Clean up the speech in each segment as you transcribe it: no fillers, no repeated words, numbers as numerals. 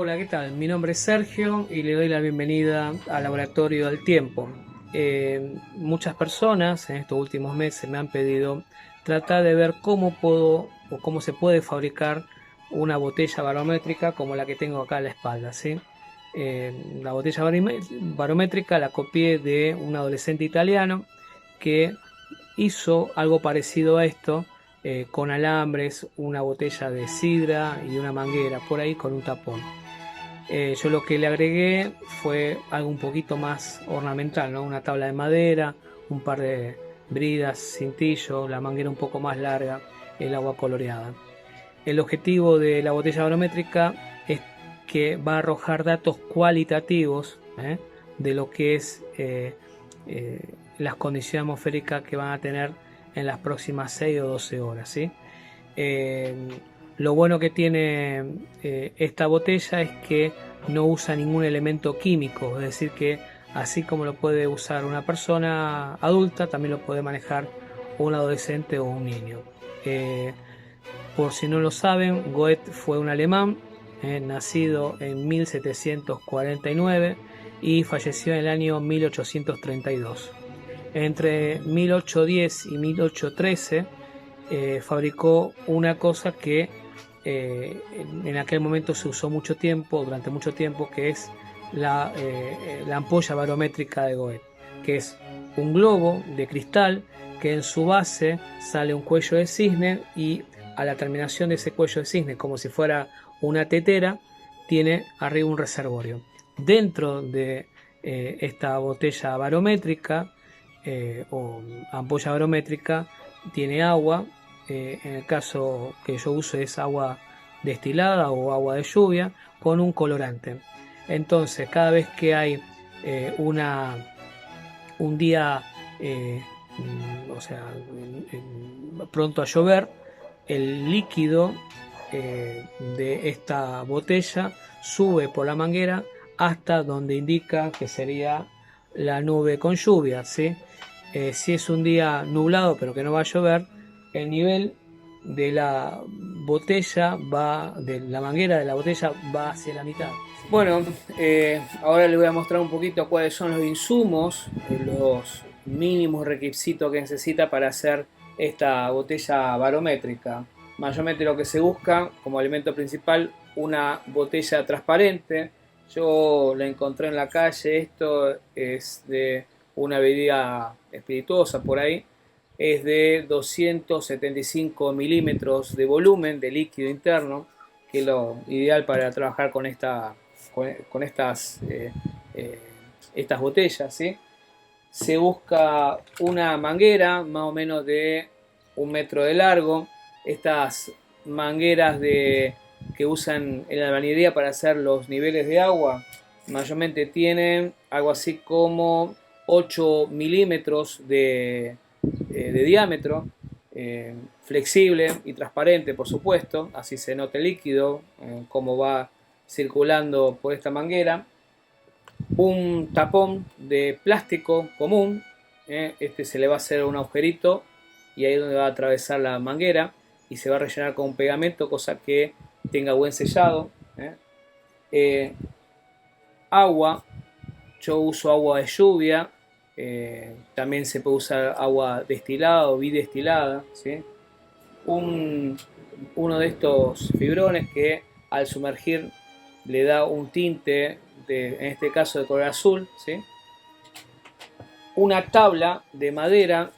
Hola, ¿qué tal? Mi nombre es Sergio y le doy la bienvenida al Laboratorio del Tiempo. Muchas personas en estos últimos meses me han pedido tratar de ver cómo puedo o cómo se puede fabricar una botella barométrica como la que tengo acá a la espalda, ¿sí? La botella barométrica la copié de un adolescente italiano que hizo algo parecido a esto, con alambres, una botella de sidra y una manguera por ahí con un tapón. Yo lo que le agregué fue algo un poquito más ornamental, ¿no? Una tabla de madera, un par de bridas, cintillo, la manguera un poco más larga, el agua coloreada. El objetivo de la botella barométrica es que va a arrojar datos cualitativos, de lo que es las condiciones atmosféricas que van a tener en las próximas 6 o 12 horas, ¿sí? Eh, lo bueno que tiene esta botella es que no usa ningún elemento químico, es decir que así como lo puede usar una persona adulta, también lo puede manejar un adolescente o un niño. Por si no lo saben, Goethe fue un alemán, nacido en 1749 y falleció en el año 1832. Entre 1810 y 1813 fabricó una cosa que en aquel momento se usó mucho tiempo, durante mucho tiempo, que es la ampolla barométrica de Goethe, que es un globo de cristal que en su base sale un cuello de cisne y a la terminación de ese cuello de cisne, como si fuera una tetera, tiene arriba un reservorio. Dentro de esta botella barométrica o ampolla barométrica tiene agua. En el caso que yo uso es agua destilada o agua de lluvia con un colorante. Entonces cada vez que hay un día o sea, pronto a llover, el líquido de esta botella sube por la manguera hasta donde indica que sería la nube con lluvia, ¿sí? Si es un día nublado pero que no va a llover, el nivel de la botella va, de la manguera de la botella va hacia la mitad. Bueno, ahora les voy a mostrar un poquito cuáles son los insumos, los mínimos requisitos que necesita para hacer esta botella barométrica. Mayormente lo que se busca como elemento principal, una botella transparente. Yo la encontré en la calle, esto es de una bebida espirituosa por ahí. Es de 275 milímetros de volumen de líquido interno, que es lo ideal para trabajar con estas botellas, ¿sí? Se busca una manguera más o menos de 1 metro de largo. Estas mangueras que usan en la albañilería para hacer los niveles de agua mayormente tienen algo así como 8 milímetros de diámetro, flexible y transparente, por supuesto, así se nota el líquido, cómo va circulando por esta manguera. Un tapón de plástico común, este se le va a hacer un agujerito y ahí es donde va a atravesar la manguera y se va a rellenar con un pegamento, cosa que tenga buen sellado. Agua, yo uso agua de lluvia, también se puede usar agua destilada o bidestilada, ¿sí? Uno de estos fibrones que al sumergir le da un tinte, en este caso de color azul, ¿sí? Una tabla de madera,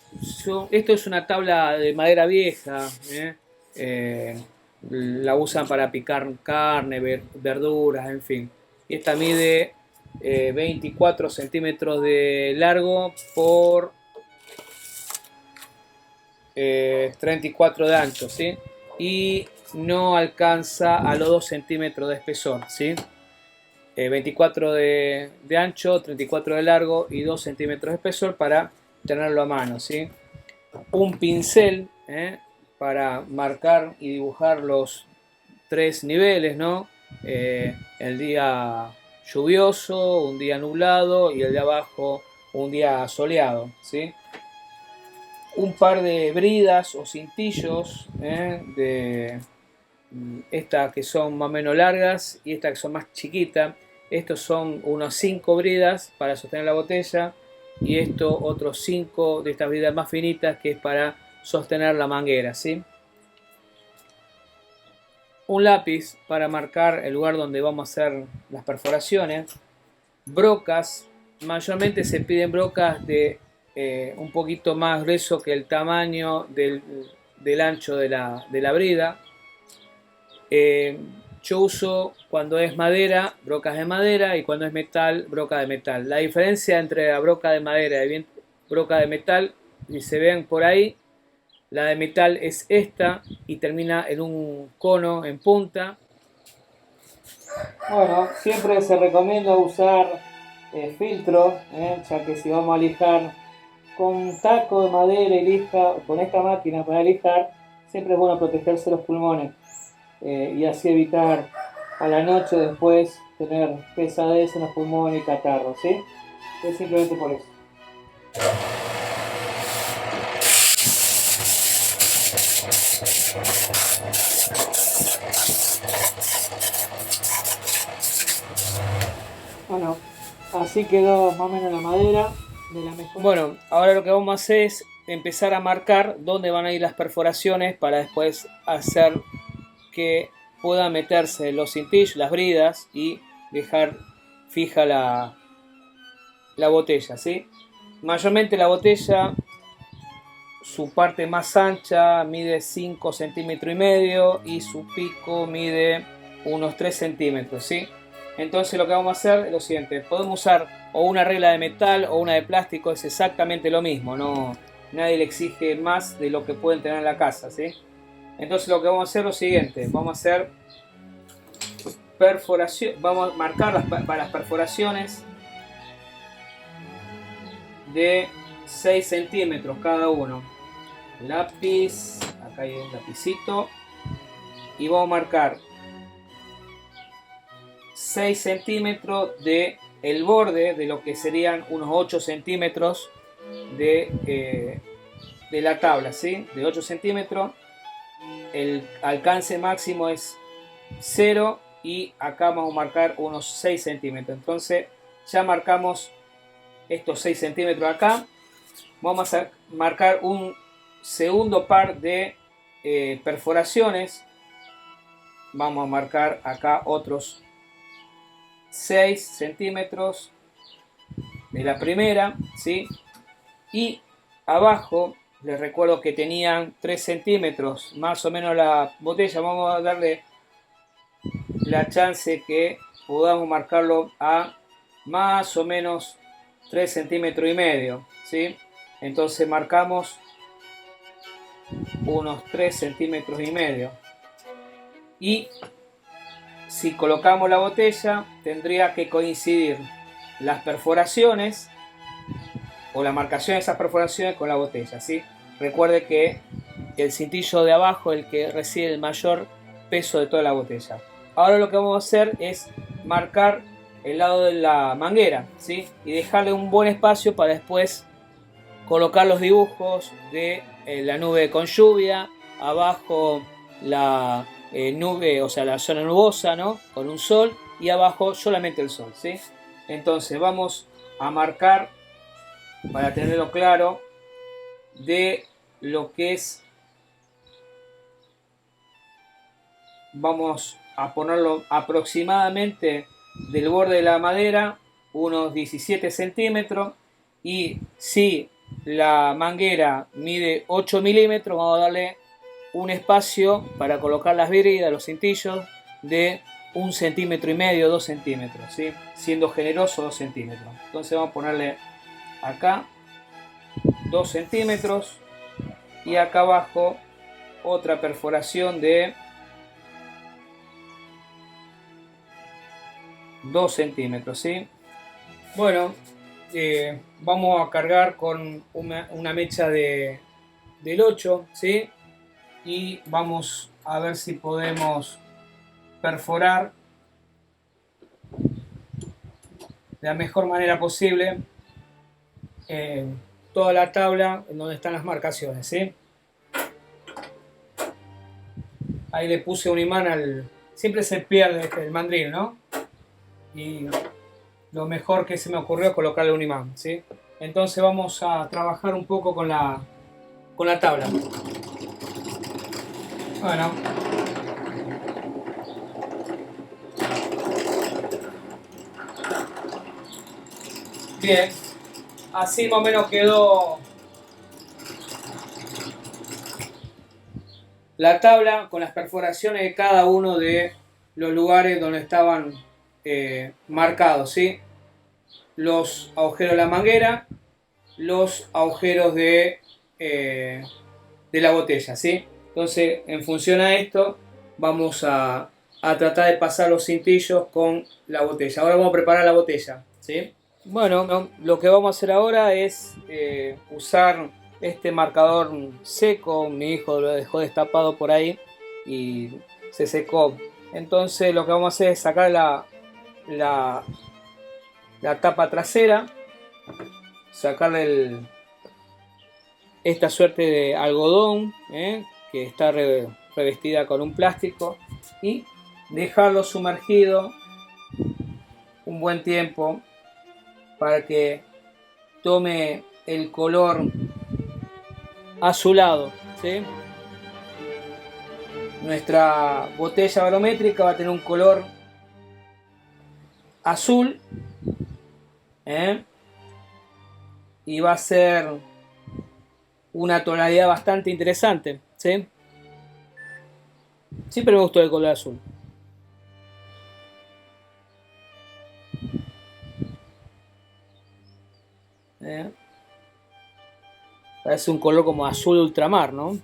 esto es una tabla de madera vieja, la usan para picar carne, verduras, en fin. Esta mide 24 centímetros de largo por 34 de ancho, ¿sí? Y no alcanza a los 2 centímetros de espesor, ¿sí? 24 de ancho, 34 de largo y 2 centímetros de espesor para tenerlo a mano, ¿sí? Un pincel para marcar y dibujar los 3 niveles, ¿no? El día lluvioso, un día nublado y el de abajo un día soleado, ¿sí? Un par de bridas o cintillos estas que son más o menos largas y estas que son más chiquitas. Estos son unos 5 bridas para sostener la botella y esto otros 5 de estas bridas más finitas que es para sostener la manguera, ¿sí? Un lápiz para marcar el lugar donde vamos a hacer las perforaciones. Brocas, mayormente se piden brocas de un poquito más grueso que el tamaño del ancho de la brida. Yo uso cuando es madera, brocas de madera, y cuando es metal, broca de metal. La diferencia entre la broca de madera y broca de metal, si se ven por ahí, la de metal es esta y termina en un cono en punta. Bueno, siempre se recomienda usar filtro, ya que si vamos a lijar con taco de madera y lija, con esta máquina para lijar, siempre es bueno protegerse los pulmones y así evitar a la noche después tener pesadez en los pulmones y catarro, ¿sí? Es simplemente por eso. Bueno, así quedó más o menos la madera de la mejor. Bueno, ahora lo que vamos a hacer es empezar a marcar dónde van a ir las perforaciones para después hacer que puedan meterse los cintillos, las bridas y dejar fija la botella, ¿sí? Mayormente la botella, su parte más ancha mide 5 centímetros y medio y su pico mide unos 3 centímetros, ¿sí? Entonces lo que vamos a hacer es lo siguiente: podemos usar o una regla de metal o una de plástico, es exactamente lo mismo, no, nadie le exige más de lo que pueden tener en la casa, ¿sí? Entonces lo que vamos a hacer es lo siguiente: vamos a hacer perforación, vamos a marcar para las perforaciones de 6 centímetros cada uno. Lápiz, acá hay un lapicito, y vamos a marcar 6 centímetros de el borde de lo que serían unos 8 centímetros de la tabla, ¿sí? De 8 centímetros. El alcance máximo es 0 y acá vamos a marcar unos 6 centímetros. Entonces ya marcamos estos 6 centímetros acá. Vamos a marcar un segundo par de perforaciones. Vamos a marcar acá otros 6 centímetros de la primera, ¿sí? Y abajo les recuerdo que tenían 3 centímetros más o menos la botella. Vamos a darle la chance que podamos marcarlo a más o menos 3 centímetros y medio, ¿sí? Entonces marcamos unos 3 centímetros y medio. Y si colocamos la botella, tendría que coincidir las perforaciones o la marcación de esas perforaciones con la botella, ¿sí? Recuerde que el cintillo de abajo es el que recibe el mayor peso de toda la botella. Ahora lo que vamos a hacer es marcar el lado de la manguera, ¿sí? Y dejarle un buen espacio para después colocar los dibujos de la nube con lluvia, abajo la nube, o sea, la zona nubosa, ¿no? Con un sol, y abajo solamente el sol, ¿sí? Entonces vamos a marcar, para tenerlo claro, de lo que es, vamos a ponerlo aproximadamente del borde de la madera unos 17 centímetros, y si la manguera mide 8 milímetros, vamos a darle un espacio para colocar las bridas, los cintillos, de 1,5 centímetros, 2 centímetros, ¿sí? Siendo generoso, 2 centímetros. Entonces vamos a ponerle acá 2 centímetros y acá abajo otra perforación de 2 centímetros, ¿sí? Bueno, vamos a cargar con una mecha del 8, ¿sí? Y vamos a ver si podemos perforar de la mejor manera posible toda la tabla en donde están las marcaciones, ¿sí? ahí le puse un imán siempre se pierde el mandril, ¿no? Y lo mejor que se me ocurrió es colocarle un imán, ¿sí? Entonces vamos a trabajar un poco con la tabla. Bueno. Bien. Así más o menos quedó la tabla con las perforaciones de cada uno de los lugares donde estaban marcados, ¿sí? Los agujeros de la manguera, los agujeros de la botella, ¿sí? Entonces, en función a esto, vamos a tratar de pasar los cintillos con la botella. Ahora vamos a preparar la botella, ¿sí? Bueno, lo que vamos a hacer ahora es usar este marcador seco. Mi hijo lo dejó destapado por ahí y se secó. Entonces lo que vamos a hacer es sacar la tapa trasera, sacarle esta suerte de algodón que está revestida con un plástico y dejarlo sumergido un buen tiempo para que tome el color azulado, ¿sí? Nuestra botella barométrica va a tener un color azul y va a ser una tonalidad bastante interesante, ¿sí? Siempre me gustó el color azul. Parece un color como azul ultramar, ¿no?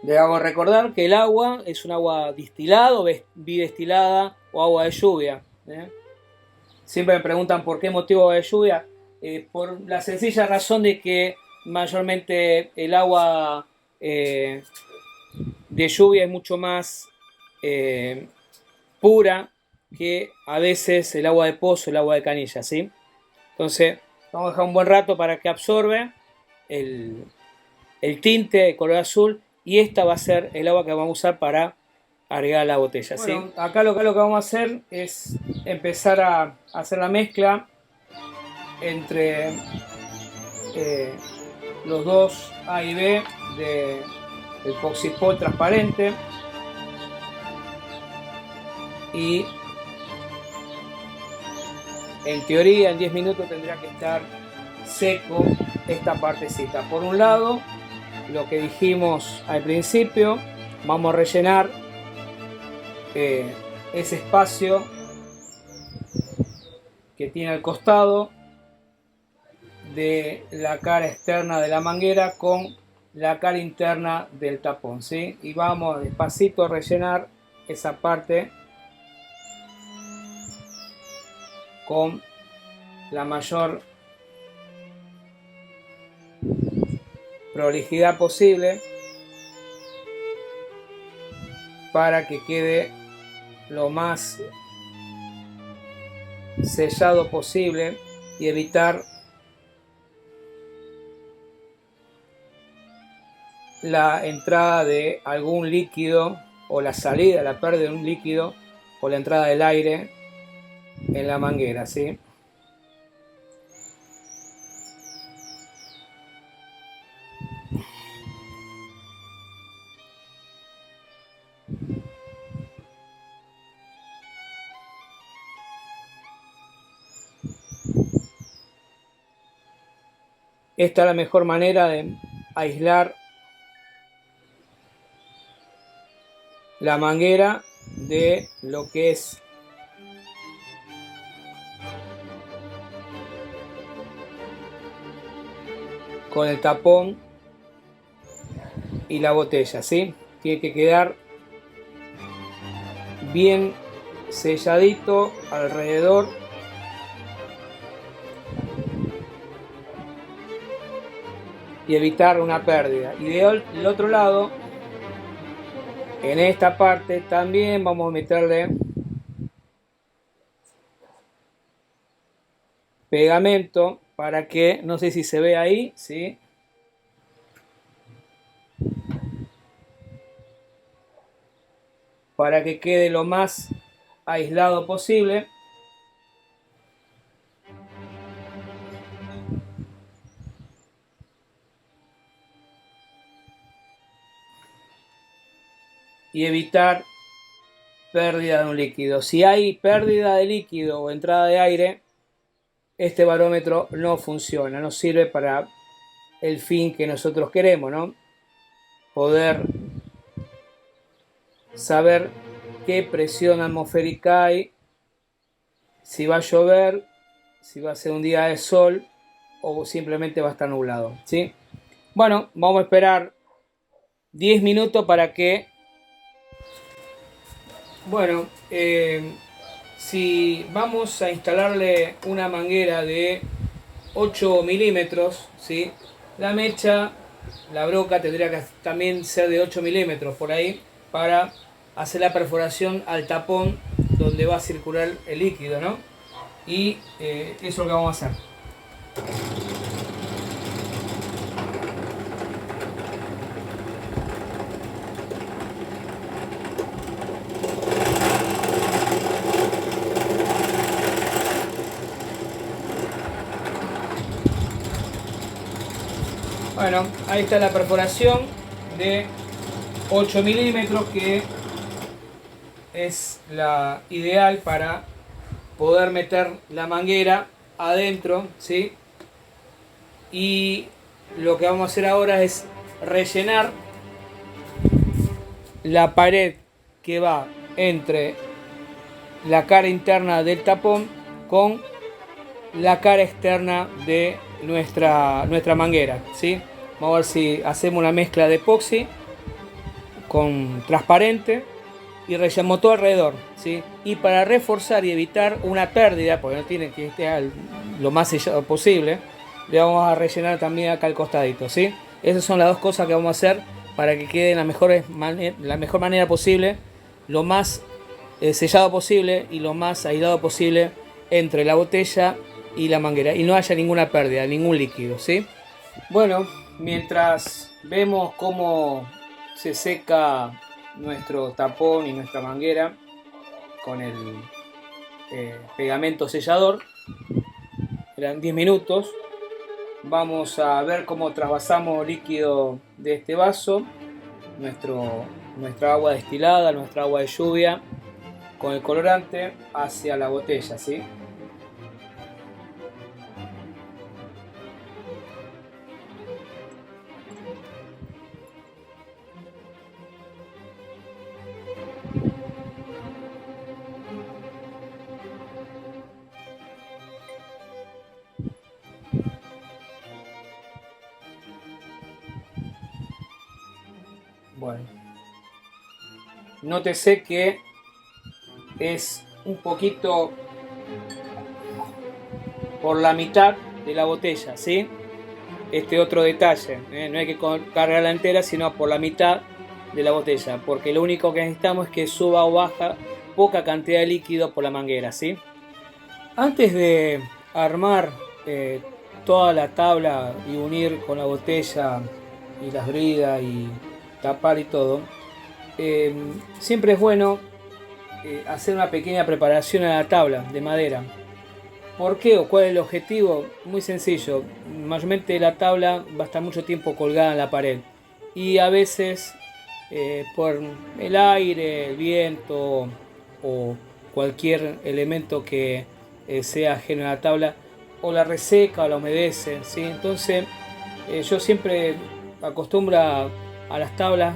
Debo recordar que el agua es un agua destilada o bidestilada o agua de lluvia. Siempre me preguntan por qué motivo agua de lluvia. Por la sencilla razón de que mayormente el agua de lluvia es mucho más pura que a veces el agua de pozo, el agua de canilla, ¿sí? Entonces vamos a dejar un buen rato para que absorbe el tinte de color azul y esta va a ser el agua que vamos a usar para agregar a la botella. Bueno, ¿sí? Acá lo que vamos a hacer es empezar a hacer la mezcla entre los dos A y B del Poxipol transparente y en teoría en 10 minutos tendría que estar seco esta partecita. Por un lado, lo que dijimos al principio, vamos a rellenar ese espacio que tiene al costado de la cara externa de la manguera con la cara interna del tapón, ¿sí? Y vamos despacito a rellenar esa parte con la mayor prolijidad posible para que quede lo más sellado posible y evitar la entrada de algún líquido o la salida, la pérdida de un líquido o la entrada del aire en la manguera, ¿sí? Esta es la mejor manera de aislar la manguera de lo que es con el tapón y la botella, ¿sí? Tiene que quedar bien selladito alrededor y evitar una pérdida. Y del otro lado, en esta parte también vamos a meterle pegamento para que, no sé si se ve ahí, ¿sí? para que quede lo más aislado posible. Y evitar pérdida de un líquido. Si hay pérdida de líquido o entrada de aire, este barómetro no funciona, no sirve para el fin que nosotros queremos, ¿no? Poder saber qué presión atmosférica hay, si va a llover, si va a ser un día de sol o simplemente va a estar nublado, ¿sí? Bueno, vamos a esperar 10 minutos para que... Bueno, si vamos a instalarle una manguera de 8 milímetros, ¿sí? La mecha, la broca tendría que también ser de 8 milímetros por ahí para hacer la perforación al tapón donde va a circular el líquido, ¿no? Y eso es lo que vamos a hacer. Bueno, ahí está la perforación de 8 milímetros que es la ideal para poder meter la manguera adentro, ¿sí? Y lo que vamos a hacer ahora es rellenar la pared que va entre la cara interna del tapón con la cara externa de nuestra manguera, ¿sí? Vamos a ver si hacemos una mezcla de epoxi con transparente y rellenamos todo alrededor, ¿sí? Y para reforzar y evitar una pérdida, porque no tiene que estar lo más sellado posible, le vamos a rellenar también acá al costadito, ¿sí? Esas son las dos cosas que vamos a hacer para que quede la mejor manera posible, lo más sellado posible y lo más aislado posible entre la botella y la manguera y no haya ninguna pérdida, ningún líquido, ¿sí? Bueno, mientras vemos cómo se seca nuestro tapón y nuestra manguera con el pegamento sellador, eran 10 minutos, vamos a ver cómo trasvasamos líquido de este vaso, nuestra agua destilada, nuestra agua de lluvia con el colorante hacia la botella, ¿sí? Bueno, nótese que es un poquito por la mitad de la botella, ¿sí? Este otro detalle, no hay que cargarla entera, sino por la mitad de la botella, porque lo único que necesitamos es que suba o baja poca cantidad de líquido por la manguera, ¿sí? Antes de armar toda la tabla y unir con la botella y las bridas y tapar y todo, siempre es bueno hacer una pequeña preparación a la tabla de madera. ¿Por qué o cuál es el objetivo? Muy sencillo. Mayormente la tabla va a estar mucho tiempo colgada en la pared y a veces por el aire, el viento o cualquier elemento que sea ajeno a la tabla o la reseca o la humedece, ¿sí? Entonces yo siempre acostumbro a las tablas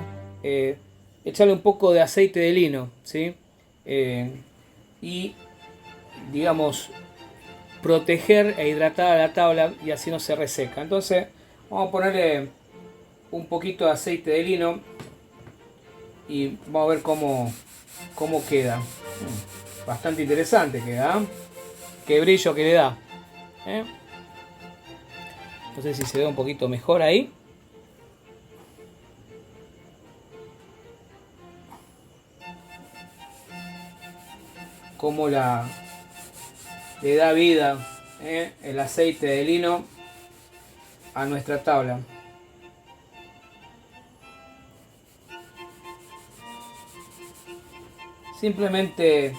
echarle un poco de aceite de lino, ¿sí? Y digamos proteger e hidratar a la tabla y así no se reseca. Entonces vamos a ponerle un poquito de aceite de lino y vamos a ver cómo queda. Bastante interesante queda, ¿eh? Qué brillo que le da, ¿eh? No sé si se ve un poquito mejor ahí. Cómo le da vida el aceite de lino a nuestra tabla. simplemente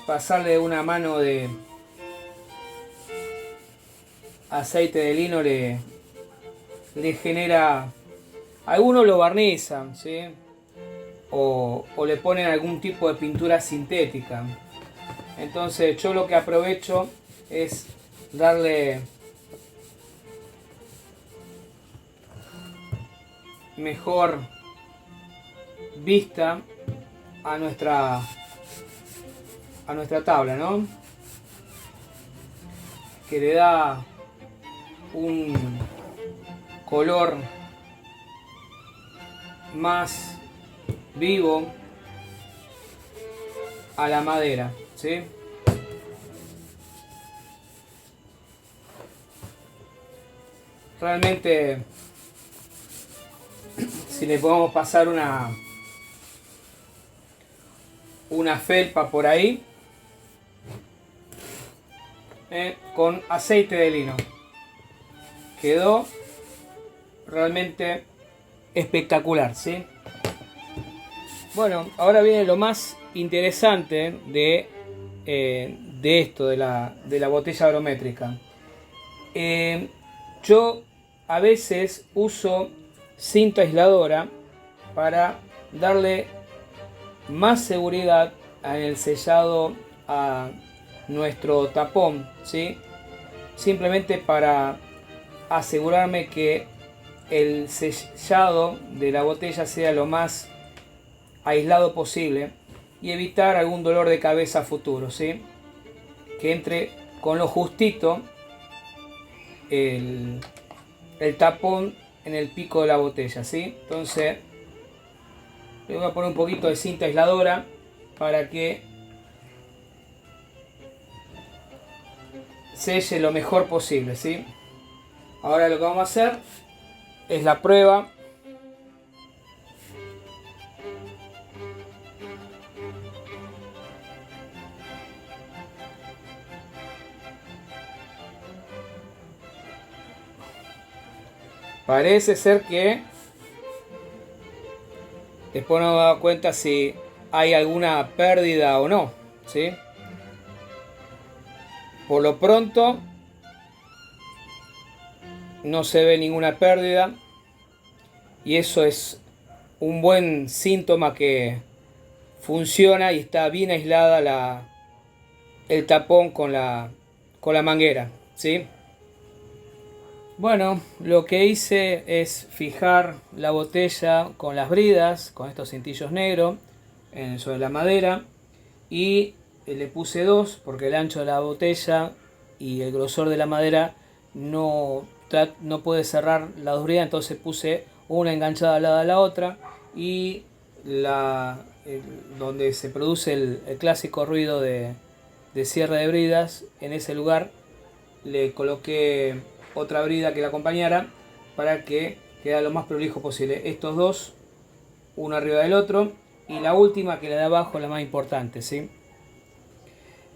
pasarle una mano de aceite de lino le genera, algunos lo barnizan, ¿sí? O le ponen algún tipo de pintura sintética. Entonces yo lo que aprovecho es darle mejor vista a nuestra tabla, ¿no? Que le da un color más vivo a la madera, ¿sí? Realmente, si le podemos pasar una felpa por ahí, con aceite de lino, quedó realmente espectacular, ¿sí? Bueno, ahora viene lo más interesante de esto, de la botella barométrica. Yo a veces uso cinta aisladora para darle más seguridad en el sellado a nuestro tapón, ¿sí? Simplemente para asegurarme que el sellado de la botella sea lo más aislado posible y evitar algún dolor de cabeza futuro, ¿sí? Que entre con lo justito el tapón en el pico de la botella, ¿sí? Entonces le voy a poner un poquito de cinta aisladora para que selle lo mejor posible, ¿sí? Ahora lo que vamos a hacer es la prueba. Parece ser que después nos damos cuenta si hay alguna pérdida o no, ¿sí? Por lo pronto no se ve ninguna pérdida y eso es un buen síntoma que funciona y está bien aislada el tapón con la manguera, ¿sí? Bueno, lo que hice es fijar la botella con las bridas, con estos cintillos negros, sobre la madera, y le puse dos porque el ancho de la botella y el grosor de la madera no puede cerrar las dos bridas, entonces puse una enganchada al lado de la otra y donde se produce el clásico ruido de cierre de bridas, en ese lugar le coloqué otra brida que la acompañara para que quede lo más prolijo posible. Estos dos, uno arriba del otro, y la última que la de abajo, la más importante, ¿sí?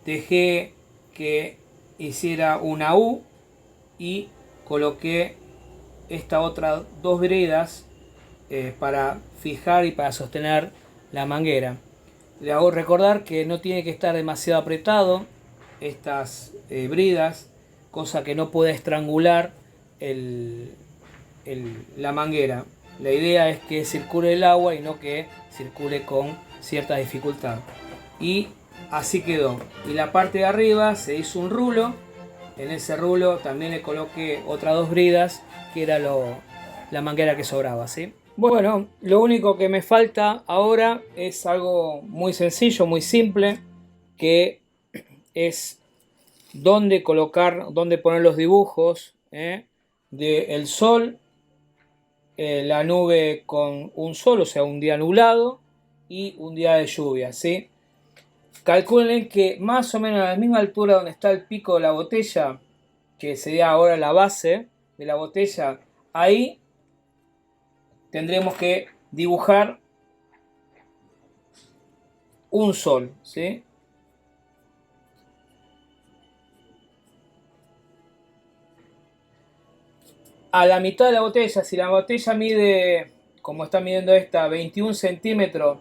Dejé que hiciera una U y coloqué estas otras dos bridas para fijar y para sostener la manguera. Le hago recordar que no tiene que estar demasiado apretado estas bridas, cosa que no puede estrangular la manguera. La idea es que circule el agua y no que circule con cierta dificultad. Y así quedó. Y la parte de arriba se hizo un rulo. En ese rulo también le coloqué otras dos bridas, que era la manguera que sobraba, ¿sí? Bueno, lo único que me falta ahora es algo muy sencillo, muy simple, que es dónde poner los dibujos del sol, la nube con un sol, o sea, un día nublado y un día de lluvia, ¿sí? Calculen que más o menos a la misma altura donde está el pico de la botella, que sería ahora la base de la botella, ahí tendremos que dibujar un sol, ¿sí? A la mitad de la botella, si la botella mide, como está midiendo esta, 21 centímetros,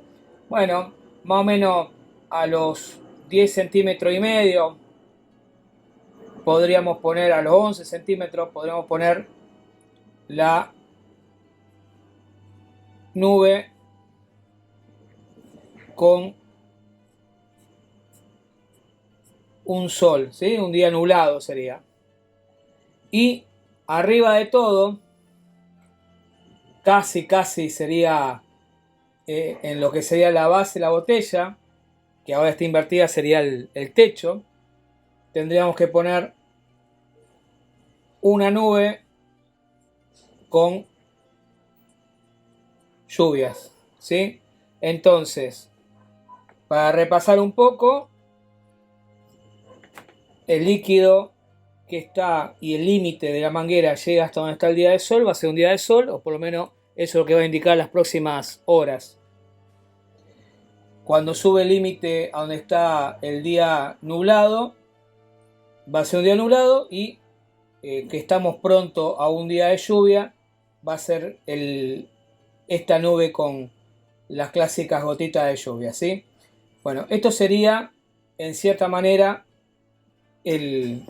bueno, más o menos a los 10 centímetros y medio, podríamos poner a los 11 centímetros, podríamos poner la nube con un sol, ¿sí? Un día nublado sería. Y arriba de todo, casi sería en lo que sería la base de la botella, que ahora está invertida, sería el techo. Tendríamos que poner una nube con lluvias, ¿sí? Entonces, para repasar un poco, el líquido que está y el límite de la manguera llega hasta donde está el día de sol, va a ser un día de sol, o por lo menos eso es lo que va a indicar las próximas horas. Cuando sube el límite a donde está el día nublado, va a ser un día nublado, y que estamos pronto a un día de lluvia, va a ser esta nube con las clásicas gotitas de lluvia, ¿sí? Bueno, esto sería en cierta manera el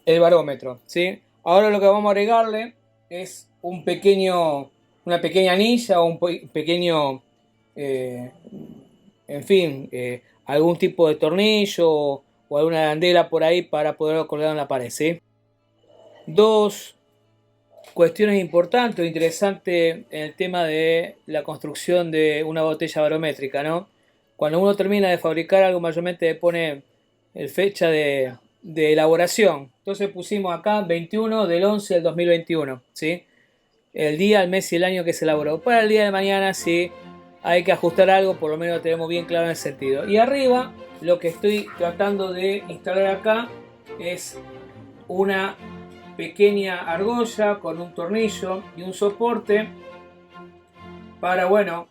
barómetro, ¿sí? Ahora lo que vamos a agregarle es una pequeña anilla o un pequeño, en fin, algún tipo de tornillo o alguna arandela por ahí para poderlo colgar en la pared, ¿sí? Dos cuestiones importantes o interesantes en el tema de la construcción de una botella barométrica, ¿no? Cuando uno termina de fabricar algo, mayormente le pone fecha de elaboración. Entonces pusimos acá 21 del 11 del 2021, ¿sí? El día, el mes y el año que se elaboró. Para el día de mañana, si hay que ajustar algo, por lo menos lo tenemos bien claro en el sentido. Y arriba, lo que estoy tratando de instalar acá es una pequeña argolla con un tornillo y un soporte para, bueno,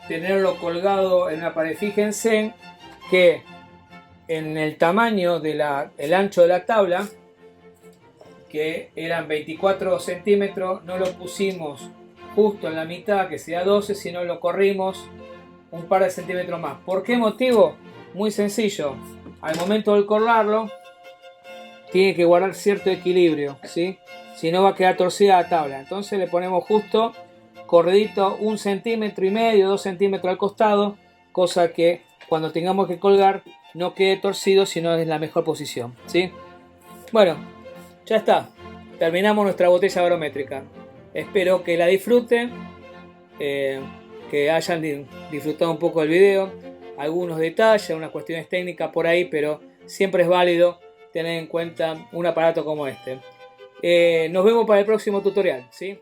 tenerlo colgado en una pared. Fíjense que en el tamaño el ancho de la tabla, que eran 24 centímetros, no lo pusimos justo en la mitad, que sea 12, sino lo corrimos un par de centímetros más. ¿Por qué motivo? Muy sencillo. Al momento de colgarlo, tiene que guardar cierto equilibrio, ¿sí? Si no, va a quedar torcida la tabla. Entonces le ponemos justo corridito 1,5 centímetros, 2 centímetros al costado, cosa que cuando tengamos que colgar no quede torcido, sino en la mejor posición, ¿sí? Bueno, ya está. Terminamos nuestra botella barométrica. Espero que la disfruten, que hayan disfrutado un poco del video. Algunos detalles, unas cuestiones técnicas por ahí, pero siempre es válido tener en cuenta un aparato como este. Nos vemos para el próximo tutorial, ¿sí?